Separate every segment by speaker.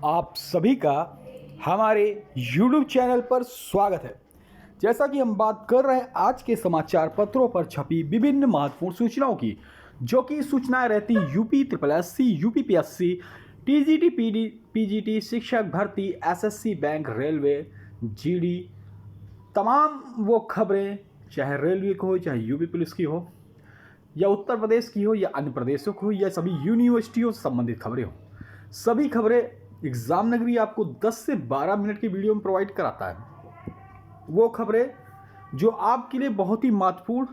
Speaker 1: आप सभी का हमारे YouTube चैनल पर स्वागत है। जैसा कि हम बात कर रहे हैं आज के समाचार पत्रों पर छपी विभिन्न महत्वपूर्ण सूचनाओं की, जो कि सूचनाएं रहती UP SSC, UP PSC, TGT, PGT, शिक्षक भर्ती, SSC, बैंक, रेलवे, GD, तमाम वो खबरें, चाहे रेलवे की हो, चाहे यूपी पुलिस की हो, या उत्तर प्रदेश की हो, या अन्य प्रदेशों की हो, या सभी यूनिवर्सिटियों से संबंधित खबरें हो, सभी खबरें एग्जाम नगरी आपको 10 से 12 मिनट की वीडियो में प्रोवाइड कराता है। वो खबरें जो आपके लिए बहुत ही महत्वपूर्ण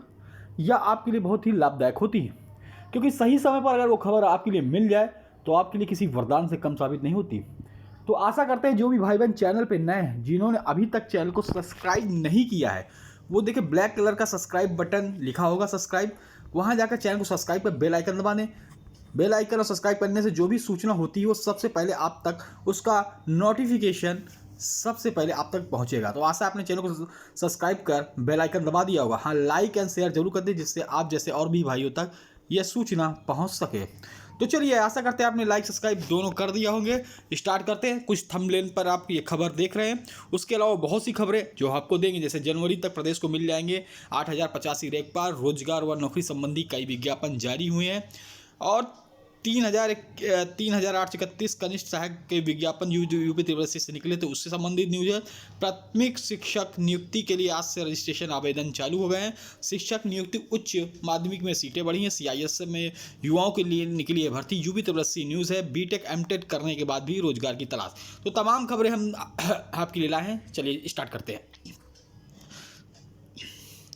Speaker 1: या आपके लिए बहुत ही लाभदायक होती हैं, क्योंकि सही समय पर अगर वो खबर आपके लिए मिल जाए तो आपके लिए किसी वरदान से कम साबित नहीं होती। तो आशा करते हैं जो भी भाई बहन चैनल पे नए हैं, जिन्होंने अभी तक चैनल को सब्सक्राइब नहीं किया है, वो देखिए ब्लैक कलर का सब्सक्राइब बटन लिखा होगा सब्सक्राइब, वहाँ जाकर चैनल को सब्सक्राइब कर बेल आइकन दबा दें। बेल आइकन और सब्सक्राइब करने से जो भी सूचना होती है वो सबसे पहले आप तक उसका नोटिफिकेशन सबसे पहले आप तक पहुंचेगा। तो आशा अपने चैनल को सब्सक्राइब कर बेल आइकन दबा दिया होगा। हाँ, लाइक एंड शेयर जरूर कर दें, जिससे आप जैसे और भी भाइयों तक यह सूचना पहुंच सके। तो चलिए, आशा करते हैं आपने लाइक सब्सक्राइब दोनों कर दिया होंगे। स्टार्ट करते हैं। कुछ थंबनेल पर आप ये खबर देख रहे हैं, उसके अलावा बहुत सी खबरें जो आपको देंगे। जैसे जनवरी तक प्रदेश को मिल जाएंगे 8,085 रैंक पर, रोजगार व नौकरी संबंधी कई विज्ञापन जारी हुए हैं, और 3,831 कनिष्ठ सहायक के विज्ञापन यूपी त्रिपुरा से निकले थे, उससे संबंधित न्यूज है। प्राथमिक शिक्षक नियुक्ति के लिए आज से रजिस्ट्रेशन आवेदन चालू हो गए हैं। शिक्षक नियुक्ति उच्च माध्यमिक में सीटें बढ़ी हैं। CIS में युवाओं के लिए निकली है भर्ती, यूपी त्रिपुरा न्यूज़ है। BTech MTech करने के बाद भी रोजगार की तलाश। तो तमाम खबरें हम आपके लिए लाए हैं। चलिए स्टार्ट करते हैं।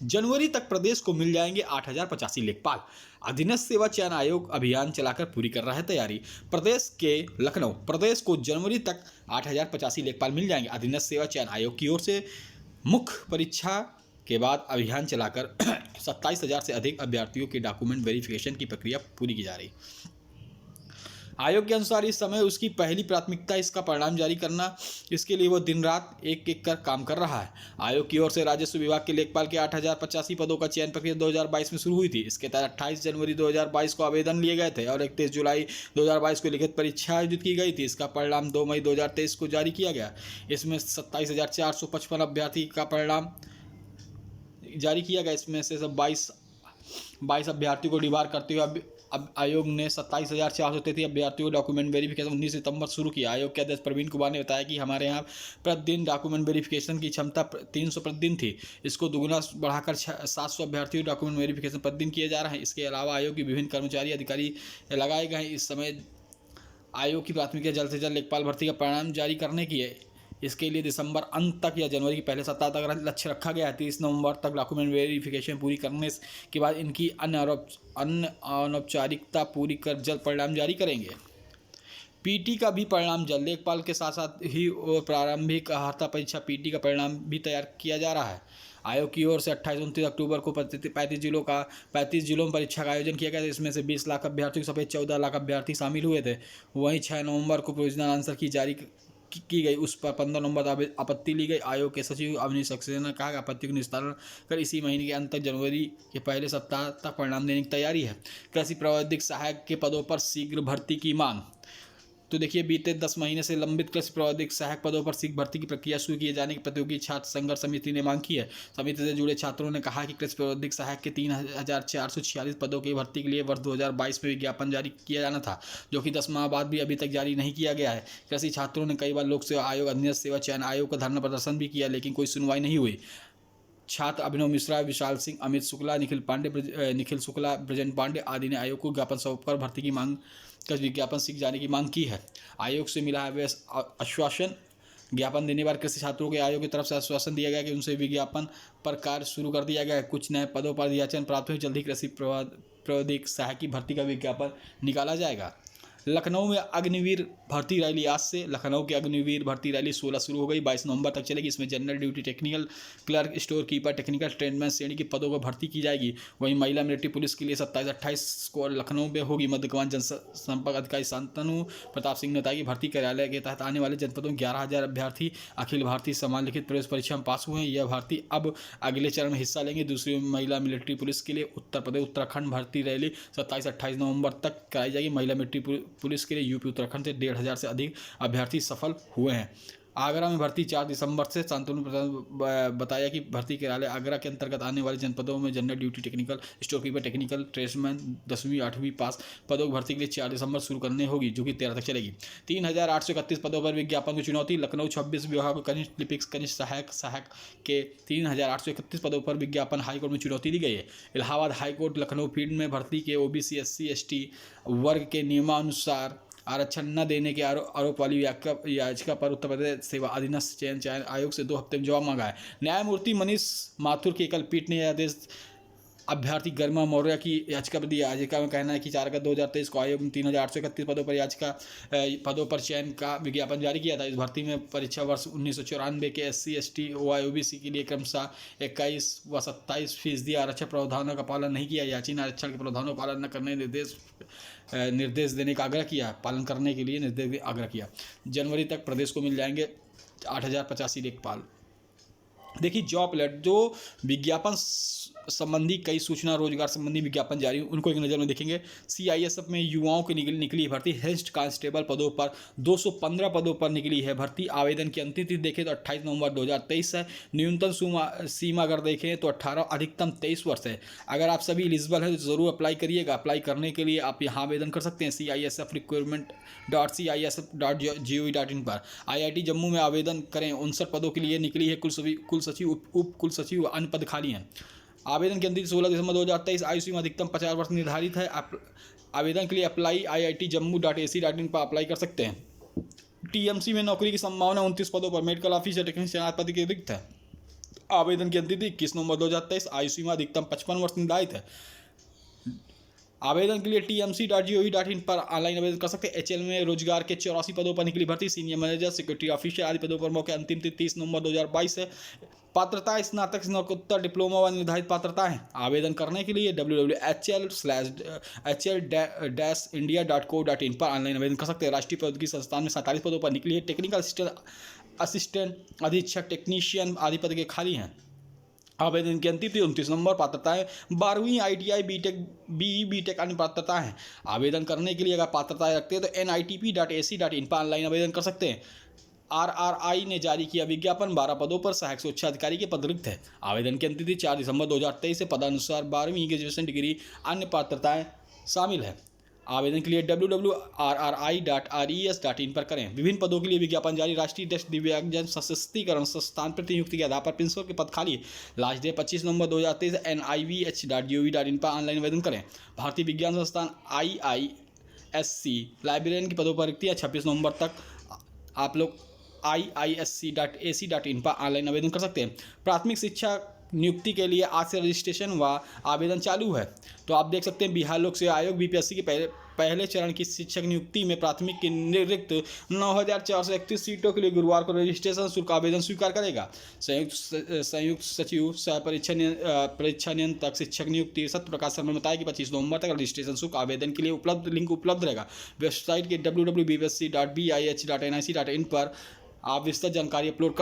Speaker 1: जनवरी तक प्रदेश को मिल जाएंगे 8,085 लेखपाल। अधीनस्थ सेवा चयन आयोग अभियान चलाकर पूरी कर रहा है तैयारी। प्रदेश के लखनऊ, प्रदेश को जनवरी तक 8,085 लेखपाल मिल जाएंगे। अधीनस्थ सेवा चयन आयोग की ओर से मुख्य परीक्षा के बाद अभियान चलाकर 27,000 से अधिक अभ्यर्थियों के डॉक्यूमेंट वेरिफिकेशन की प्रक्रिया पूरी की जा रही है। आयोग के अनुसार इस समय उसकी पहली प्राथमिकता इसका परिणाम जारी करना, इसके लिए वो दिन रात एक एक कर काम कर रहा है। आयोग की ओर से राजस्व विभाग के लेखपाल के 8,085 पदों का चयन प्रक्रिया 2022 में शुरू हुई थी। इसके तहत 28 जनवरी 2022 को आवेदन लिए गए थे और 31 जुलाई 2022 को लिखित परीक्षा आयोजित की गई थी। इसका परिणाम 2 मई 2023 को जारी किया गया। इसमें 27,455 अभ्यर्थी का परिणाम जारी किया गया। इसमें से सब 22 अभ्यर्थियों को डिबार करते हुए अब आयोग ने 27,433 अभ्यर्थियों को डॉक्यूमेंट वेरिफिकेशन 19 सितंबर शुरू किया। आयोग के अध्यक्ष प्रवीण कुमार ने बताया कि हमारे यहाँ प्रतिदिन डॉक्यूमेंट वेरिफिकेशन की क्षमता 300 प्रतिदिन थी। इसको दुगुना बढ़ाकर 700 अभ्यर्थियों डॉक्यूमेंट वेरिफिकेशन प्रतिदिन किए जा रहे हैं। इसके अलावा आयोग के विभिन्न कर्मचारी अधिकारी लगाए गए हैं। इस समय आयोग की प्राथमिकता जल्द से जल्द लेखपाल भर्ती का परिणाम जारी करने की है। इसके लिए दिसंबर अंत तक या जनवरी के पहले सप्ताह तक लक्ष्य रखा गया है। 30 नवंबर तक डॉक्यूमेंट वेरिफिकेशन पूरी करने के बाद इनकी अन्य अनौपचारिकता पूरी कर जल्द परिणाम जारी करेंगे। PT का भी परिणाम जल्द। लेखपाल के साथ साथ ही और प्रारंभिक अर्हता परीक्षा PT का परिणाम भी तैयार किया जा रहा है। आयोग की ओर से 28-29 अक्टूबर को 35 जिलों में परीक्षा का आयोजन किया गया था। इसमें से 20 लाख अभ्यर्थियों समेत 14 लाख अभ्यर्थी शामिल हुए थे। वहीं 6 नवंबर को प्रोविजनल आंसर की जारी की गई, उस पर 15 नवंबर आपत्ति ली गई। आयोग के सचिव अवनीश सक्सेना ने कहा कि आपत्ति को निस्तारण कर इसी महीने के अंत तक जनवरी के पहले सप्ताह तक परिणाम देने की तैयारी है। कृषि प्रौद्योगिक सहायक के पदों पर शीघ्र भर्ती की मांग। तो देखिए, बीते 10 महीने से लंबित कृषि प्रौद्योगिक सहायक पदों पर शीघ्र भर्ती की प्रक्रिया शुरू किए जाने की प्रतियोगी छात्र संघर्ष समिति ने मांग की है। समिति से जुड़े छात्रों ने कहा कि कृषि प्रौद्योगिक सहायक के 3,446 पदों की भर्ती के लिए वर्ष 2022 में विज्ञापन जारी किया जाना था, जो कि 10 माह बाद भी अभी तक जारी नहीं किया गया है। कृषि छात्रों ने कई बार लोक सेवा आयोग, अधीनस्थ सेवा चयन आयोग का धरना प्रदर्शन भी किया, लेकिन कोई सुनवाई नहीं हुई। छात्र अभिनव मिश्रा, विशाल सिंह, अमित शुक्ला, निखिल शुक्ला, ब्रजेंद्र पांडे आदि ने आयोग को ज्ञापन सौंपकर भर्ती की मांग का विज्ञापन सीख जाने की मांग की है। आयोग से मिला है आश्वासन। ज्ञापन देने पर कृषि छात्रों के आयोग की तरफ से आश्वासन दिया गया कि उनसे विज्ञापन पर कार्य शुरू कर दिया गया है। कुछ नए पदों पर याचन प्राप्त हुई, जल्द ही कृषि प्रौद्योगिक सहायक की भर्ती का विज्ञापन निकाला जाएगा। लखनऊ में अग्निवीर भर्ती रैली आज से। लखनऊ की अग्निवीर भर्ती रैली 16 शुरू हो गई, 22 नवंबर तक चलेगी। इसमें general duty, technical clerk, store keeper, technical tradesman श्रेणी के पदों पर भर्ती की जाएगी। वहीं महिला मिलिट्री पुलिस के लिए 27-28 को लखनऊ में होगी। मध्य कमान जनसंपर्क अधिकारी शांतनु प्रताप सिंह ने बताया कि भर्ती कार्यालय के तहत आने वाले जनपदों में 11,000 अभ्यर्थी अखिल भारतीय समान लिखित प्रवेश परीक्षा में पास हुए हैं। यह भर्ती अब अगले चरण में हिस्सा लेंगे। दूसरी महिला मिलिट्री पुलिस के लिए उत्तर प्रदेश उत्तराखंड भर्ती रैली 27-28 नवंबर तक कराई जाएगी। महिला मिलिट्री पुलिस के लिए यूपी उत्तराखंड से 1500 से अधिक अभ्यर्थी सफल हुए हैं। आगरा में भर्ती 4 दिसंबर से। शांतनु प्रसाद बताया कि भर्ती कार्यालय आगरा के अंतर्गत आने वाले जनपदों में general duty, technical store keeper, technical tradesman 10वीं 8वीं पास पदों की भर्ती के लिए 4 दिसंबर शुरू करने होगी, जो कि 13 तक चलेगी। 3831 पदों पर विज्ञापन की चुनौती। लखनऊ 26 विभाग कनिष्ठ लिपिक, कनिष्ठ सहायक के 3831 पदों पर विज्ञापन हाईकोर्ट में चुनौती दी गई है। इलाहाबाद हाईकोर्ट लखनऊ फील्ड में भर्ती के ओबीसी, एससी, एसटी वर्ग के नियमानुसार आरक्षण न देने के आरोप वाली याचिका पर उत्तर प्रदेश सेवा अधीनस्थ चयन आयोग से 2 हफ्ते में जवाब मांगा है। न्यायमूर्ति मनीष माथुर की एकल पीठ ने यह आदेश अभ्यर्थी गरिमा मौर्य की याचिका पर दिया। याचिका में कहना है कि 4 अगस्त 2023 को आयोग ने 3831 पदों पर चयन का विज्ञापन जारी किया था। इस भर्ती में परीक्षा वर्ष 1994 के SC, ST, OI, OBC के लिए क्रमशः 21 व 27% आरक्षण प्रावधानों का पालन नहीं किया। याचिका ने आरक्षण के प्रावधानों का पालन न करने निर्देश देने का आग्रह किया, पालन करने के लिए निर्देश आग्रह किया। जनवरी तक प्रदेश को मिल जाएंगे 8085 लेखपाल। देखिए, जॉब अलर्ट, जो विज्ञापन संबंधी कई सूचना रोजगार संबंधी विज्ञापन जारी, उनको एक नज़र में देखेंगे। CISF में युवाओं की निकली भर्ती। हेड कांस्टेबल पदों पर 215 पदों पर निकली है भर्ती। आवेदन की अंतिम तिथि देखें तो 28 नवंबर 2023 है। न्यूनतम सीमा अगर देखें तो 18, अधिकतम 23 वर्ष है। अगर आप सभी एलिजिबल हैं तो ज़रूर अप्लाई करिएगा। अप्लाई करने के लिए आप यहाँ आवेदन कर सकते हैं CISF-recruitment.cis.gov.in पर। IIT जम्मू में आवेदन करें। 59 पदों के लिए निकली है। कुल सचिव, उप कुल सचिव, अन्य पद खाली हैं। आवेदन की अंतिम 16 दिसंबर 2023। आयु सीमा अधिकतम 50 वर्ष निर्धारित है। आवेदन के लिए अप्लाई IITjammu.ac.in पर अप्लाई कर सकते हैं। TMC में नौकरी की संभावना 29 पदों पर। मेडिकल ऑफिसर, टेक्नीशियन पद के रिक्त है। आवेदन की अंतिम 21 नवंबर 2023। आयु सीमा अधिकतम 55 वर्ष निर्धारित है। आवेदन के लिए TMC.gov.in पर ऑनलाइन आवेदन कर सकते हैं। HL में रोजगार के 84 पदों पर निकली भर्ती। सीनियर मैनेजर, सिक्योरिटी ऑफिसर आदि पदों पर मौके। अंतिम तिथि 30 नवंबर 2022 है। पात्रता स्नातक, स्नातकोत्तर, डिप्लोमा व निर्धारित पात्रता है। आवेदन करने के लिए www.hl/india.co.in पर ऑनलाइन आवेदन कर सकते हैं। राष्ट्रीय प्रौद्योगिकी संस्थान में 47 पदों पर निकली है। टेक्निकल असिस्टेंट, अधीक्षक, टेक्नीशियन आदि पद के खाली हैं। आवेदन की अंतिम तिथि 29 नवंबर। पात्रताएं 12वीं, ITI, BTech, BE, BTech अन्य पात्रता है। आवेदन करने के लिए अगर पात्रताएं रखते हैं तो NITP.ac.in पर ऑनलाइन आवेदन कर सकते हैं। RRI ने जारी किया विज्ञापन। 12 पदों पर सहायक सूचना अधिकारी के पद रिक्त है। आवेदन की अंतिम तिथि 4 दिसंबर 2023 से। पदानुसार 12वीं ग्रेजुएशन डिग्री, अन्य पात्रताएं शामिल है। आवेदन के लिए www.rri.res.in पर करें। विभिन्न पदों के लिए विज्ञापन जारी। राष्ट्रीय दक्ष दिव्यांगजन सशक्तिकरण संस्थान प्रति नियुक्ति के आधार पर प्रिंसिपल के पद खाली। लास्ट डेट 25 नवंबर 2023। NIVH.gov.in पर ऑनलाइन आवेदन करें। भारतीय विज्ञान संस्थान IISc लाइब्रेरियन के पदों पर रिक्तियाँ 26 नवंबर तक आप लोग IISc.ac.in पर ऑनलाइन आवेदन कर सकते हैं। प्राथमिक शिक्षा नियुक्ति के लिए आज से रजिस्ट्रेशन व आवेदन चालू है। तो आप देख सकते हैं बिहार लोक सेवा आयोग BPSC के पहले चरण की शिक्षक नियुक्ति में प्राथमिक की रिक्त 9431 सीटों के लिए गुरुवार को रजिस्ट्रेशन शुल्क आवेदन स्वीकार करेगा। संयुक्त सचिव सह परीक्षा नियंत्रक शिक्षक नियुक्ति सत्यप्रकाश शर्मा ने बताया कि 25 नवंबर तक रजिस्ट्रेशन शुल्क आवेदन के लिए लिंक उपलब्ध रहेगा। वेबसाइट के www.bpsc.bih.nic.in पर आप विस्तृत जानकारी अपलोड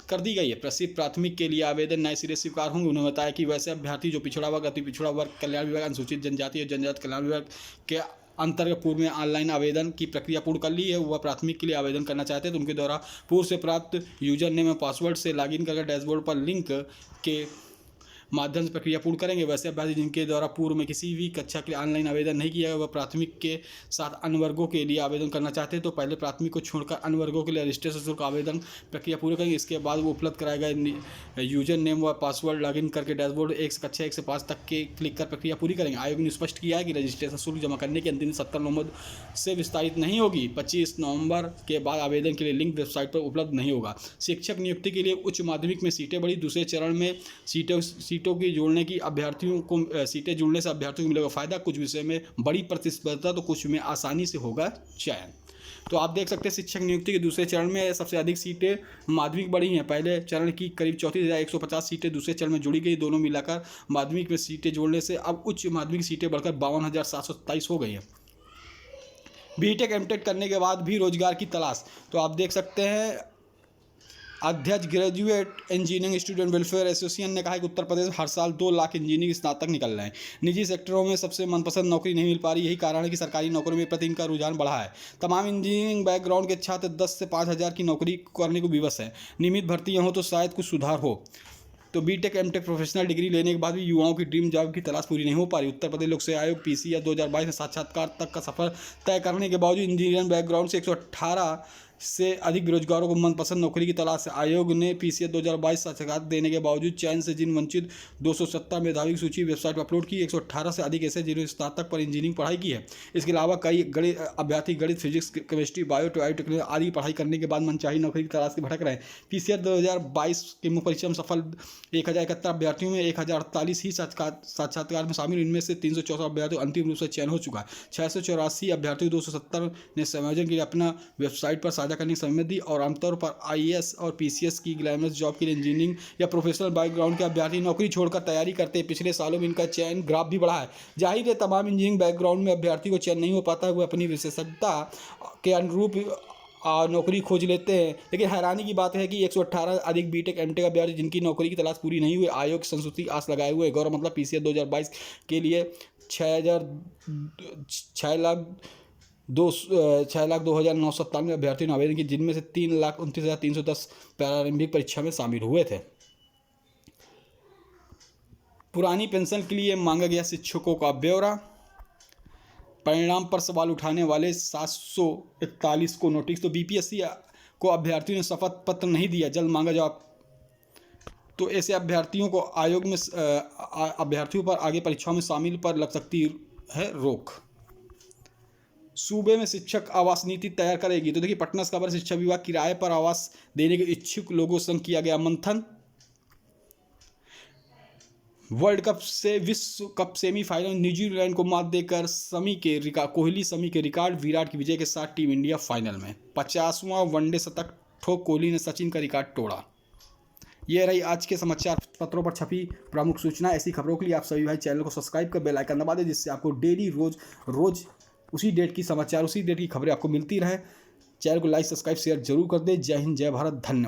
Speaker 1: कर दी गई है। प्रसिद्ध प्राथमिक के लिए आवेदन नए सिरे स्वीकार होंगे। उन्होंने बताया कि वैसे अभ्यर्थी जो पिछड़ा वर्ग, अति पिछड़ा वर्ग कल्याण विभाग, अनुसूचित जनजाति और जनजाति कल्याण विभाग के अंतर्गत पूर्व में ऑनलाइन आवेदन की प्रक्रिया पूर्ण कर ली है, वह प्राथमिक के लिए आवेदन करना चाहते हैं तो उनके द्वारा पूर्व से प्राप्त यूजर नेम और पासवर्ड से लॉगिन करके डैशबोर्ड पर लिंक के माध्यम से प्रक्रिया पूर्ण करेंगे। वैसे अभ्यर्थी जिनके द्वारा पूर्व में किसी भी कक्षा के लिए ऑनलाइन आवेदन नहीं किया गया, वह प्राथमिक के साथ अन्य वर्गों के लिए आवेदन करना चाहते हैं तो पहले प्राथमिक को छोड़कर अन्य वर्गों के लिए रजिस्ट्रेशन शुल्क आवेदन प्रक्रिया पूरी करेंगे। इसके बाद वो उपलब्ध कराया गया यूजर नेम व पासवर्ड लॉगिन करके डैशबोर्ड कक्षा 1 से 5 तक के क्लिक कर प्रक्रिया पूरी करेंगे। आयोग ने स्पष्ट किया है कि रजिस्ट्रेशन शुल्क जमा करने की अंतिम 70 नवंबर से विस्तारित नहीं होगी। 25 नवंबर के बाद आवेदन के लिए लिंक वेबसाइट पर उपलब्ध नहीं होगा। शिक्षक नियुक्ति के लिए उच्च माध्यमिक में सीटें बढ़ी। दूसरे चरण में सीटों की जोड़ने की अभ्यर्थियों को सीटें जुड़ने से अभ्यर्थियों को मिलेगा फायदा। कुछ विषय में बड़ी प्रतिस्पर्धा तो कुछ में आसानी से होगा चयन। तो आप देख सकते हैं शिक्षक नियुक्ति के दूसरे चरण में सबसे अधिक सीटें माध्यमिक बढ़ी हैं। पहले चरण की करीब 34,150 सीटें दूसरे चरण में जुड़ी गई। दोनों मिलाकर माध्यमिक में सीटें जोड़ने से अब उच्च माध्यमिक सीटें बढ़कर 52,727 हो गई हैं। BTech MTech करने के बाद भी रोजगार की तलाश। तो आप देख सकते हैं अध्यक्ष graduate engineering student welfare association ने कहा है कि उत्तर प्रदेश में हर साल 2 लाख इंजीनियरिंग स्नातक निकल रहे हैं। निजी सेक्टरों में सबसे मनपसंद नौकरी नहीं मिल पा रही, यही कारण है कि सरकारी नौकरियों में प्रति इनका रुझान बढ़ा है। तमाम इंजीनियरिंग बैकग्राउंड के छात्र 10 से 5 हज़ार की नौकरी करने को विवश हैं। नियमित भर्तियां हो तो शायद कुछ सुधार हो। तो बीटेक एमटेक प्रोफेशनल डिग्री लेने के बाद भी युवाओं की ड्रीम जॉब की तलाश पूरी नहीं हो पा रही। उत्तर प्रदेश लोक सेवा आयोग पीसीएस 2022 में साक्षात्कार तक का सफर तय करने के बावजूद इंजीनियरिंग बैकग्राउंड से 118 से अधिक बेरोजगारों को मनपसंद नौकरी की तलाश है। आयोग ने पीसीएस 2022 साक्षात्कार देने के बावजूद चयन से जिन वंचित 270 मेधावी की सूची वेबसाइट पर अपलोड की। 118 से अधिक ऐसे जिन्होंने स्नातक पर इंजीनियरिंग पढ़ाई की है। इसके अलावा कई गणित अभ्यर्थी गणित, फिजिक्स, केमिस्ट्री, बायोटेक्नोलॉजी आदि पढ़ाई करने के बाद मनचाही नौकरी की तलाश के भटक रहे हैं। पीसीएस 2022 की मुख्य परीक्षा में सफल 1071 अभ्यर्थियों में 1048 ही साक्षात्कार में शामिल। इनमें से 314 अभ्यर्थियों अंतिम रूप से चयन हो चुका है। 684 अभ्यर्थियों 270 ने संयोजन के लिए अपना वेबसाइट पर साझा करने की सहमति और आमतौर पर आईएएस और पीसीएस की ग्लैमरस जॉब के लिए इंजीनियरिंग या प्रोफेशनल बैकग्राउंड के अभ्यर्थी नौकरी छोड़कर तैयारी करते हैं। पिछले सालों में इनका चयन ग्राफ भी बढ़ा है। जाहिर है तमाम इंजीनियरिंग बैकग्राउंड में अभ्यर्थी को चयन नहीं हो पाता, वो अपनी विशेषज्ञता के अनुरूप नौकरी खोज लेते हैं। लेकिन हैरानी की बात है कि 118 अधिक बीटेक एमटेक अभ्यर्थी जिनकी नौकरी की तलाश पूरी नहीं हुई, आयोग की संस्तुति आस लगाए हुए। गौरव मतलब पीसीएस 2022 के लिए 6,02,997 अभ्यर्थियों ने आवेदन किया, जिनमें से 3,29,310 प्रारंभिक परीक्षा में शामिल हुए थे। पुरानी पेंशन के लिए मांगा गया शिक्षकों का ब्यौरा। परिणाम पर सवाल उठाने वाले 741 को नोटिस। तो बीपीएससी को अभ्यर्थियों ने शपथ पत्र नहीं दिया, जल्द मांगा जवाब। तो ऐसे अभ्यर्थियों को आयोग में अभ्यर्थियों पर आगे परीक्षाओं में शामिल पर लग सकती है रोक। सूबे में शिक्षक आवास नीति तैयार करेगी। तो देखिए पटना से खबर, शिक्षा विभाग किराए पर आवास देने के इच्छुक लोगों संग किया गया मंथन। वर्ल्ड कप से विश्व कप सेमीफाइनल न्यूजीलैंड को मात देकर कोहली समी के रिकॉर्ड, विराट की विजय के साथ टीम इंडिया फाइनल में। 50वां वनडे शतक ठोक कोहली ने सचिन का रिकॉर्ड तोड़ा। यह रही आज के समाचार पत्रों पर छपी प्रमुख सूचना। ऐसी खबरों के लिए आप सभी भाई चैनल को सब्सक्राइब कर बेल आइकन दबा दें, जिससे आपको डेली रोज उसी डेट की समाचार, उसी डेट की खबरें आपको मिलती रहे। चैनल को लाइक, सब्सक्राइब, शेयर जरूर कर दें। जय हिंद, जय भारत, धन्यवाद।